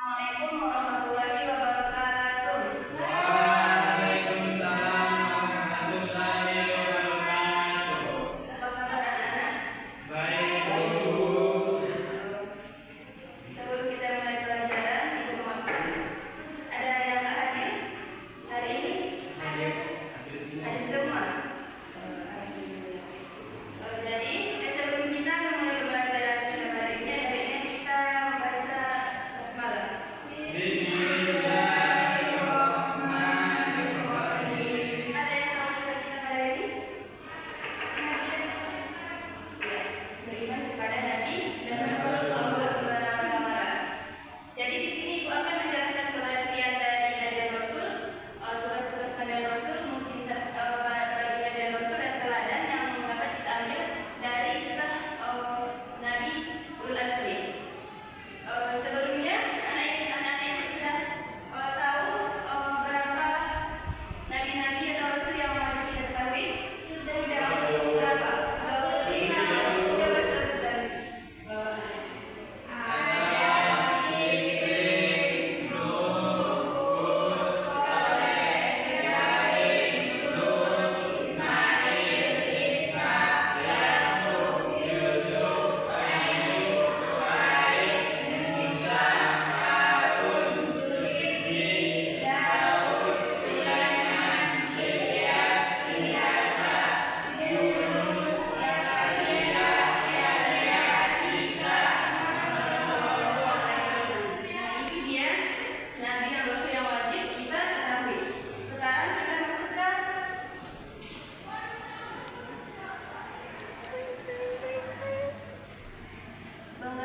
Assalamualaikum warahmatullahi wabarakatuh. Waalaikumsalam warahmatullahi wabarakatuh. Apa kabar anak-anak? Baik, Bu. Sebelum kita mulai pelajaran, Ibu memaksa. Ada yang tak hadir hari ini? Hadir Hadir semua. Jadi sebelum kita memulai pelajaran kita hari ini, ada baiknya kita membaca basmalah. Bismillahirrahmanirrahim. Ada yang tahu kita hari ini? Ya, beriman kepada Nabi dan Rasul Allah Subhanahu wa Ta'ala. Jadi di sini Ibu akan menjelaskan pengertian dari Nabi dan Rasul, tugas-tugas Nabi dan Rasul, mukjizat bagi Nabi dan Rasul dan teladan yang dapat kita ambil dari kisah Nabi Ulul Azmi. Sebelumnya anak-anak ini sudah tahu berapa nabi-nabi atau rasul yang wajib kita ketahui? Sudah berapa? 25. Coba sebutkan. Nah, itu dia nabi dan rasul yang wajib kita ketahui. Sekarang kita masuk ke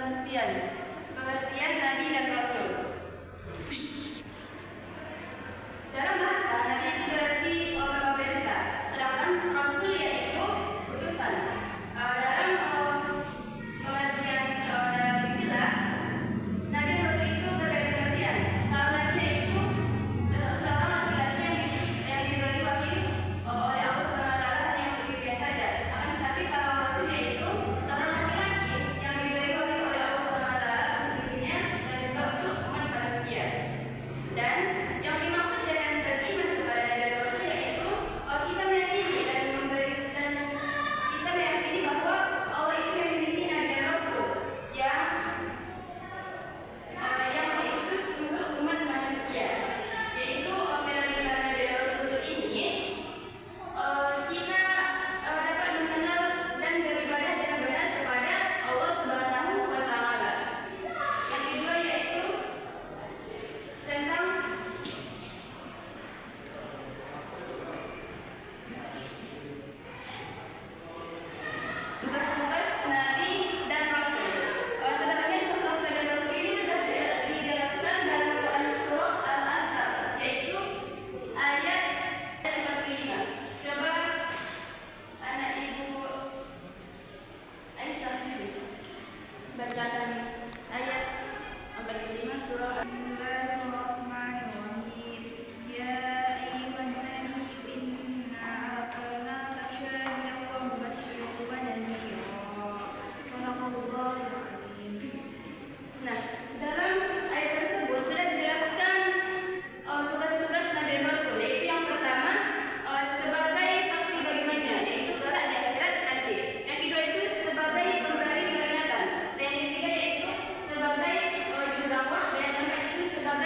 pengertian nabi dan rasul. Dalam bahasa, nabi itu berarti pemerintah, sedangkan rasul yaitu utusan. Dalam pengertian dalam istilah, nabi dan rasul itu berbeda pengertian. Kalau nabi itu seorang laki-laki yang diberi wahyu oleh Allah Subhanahu wa Ta'ala hanya untuk dirinya saja. Akan tetapi kalau rasul yaitu seorang laki-laki yang diberi wahyu oleh Allah Subhanahu wa Ta'ala untuk dirinya dan juga untuk umat manusia. Dan yang dimaksud dengan beriman kepada Nabi dan Rasul yaitu kita meyakini dan kita meyakini bahwa Allah itu memiliki Nabi dan Rasul yang diutus untuk umat manusia. Yaitu melalui para Nabi dan Rasul ini kita dapat mengenal dan beribadah dengan benar kepada Allah Subhanahu wa Ta'ala. Yang kedua yaitu tentang tugas-tugas Nabi dan Rasul. Sebenarnya tugas Nabi dan Rasul ini sudah dijelaskan dalam Quran surah Al-Ahzab, yaitu ayat 45. Coba anak ibu Aisyah tulis bacakan ayat 45 surah Bismillahirrahmanirrahim. Ya ayyuhan nabiyyu inna arsalnaka syahidan wa mubasysyiran wa nadhira. Shadaqallahul azim. Nah, dalam ayat tersebut sudah dijelaskan tugas-tugas Nabi dan Rasul. Yaitu yang pertama sebagai saksi bagi umatnya, yaitu kelak di akhirat nanti. Yang kedua itu sebagai pemberi peringatan. Dan yang ketiga yaitu sebagai juru dakwah. Dan yang keempat itu sebagai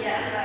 tidak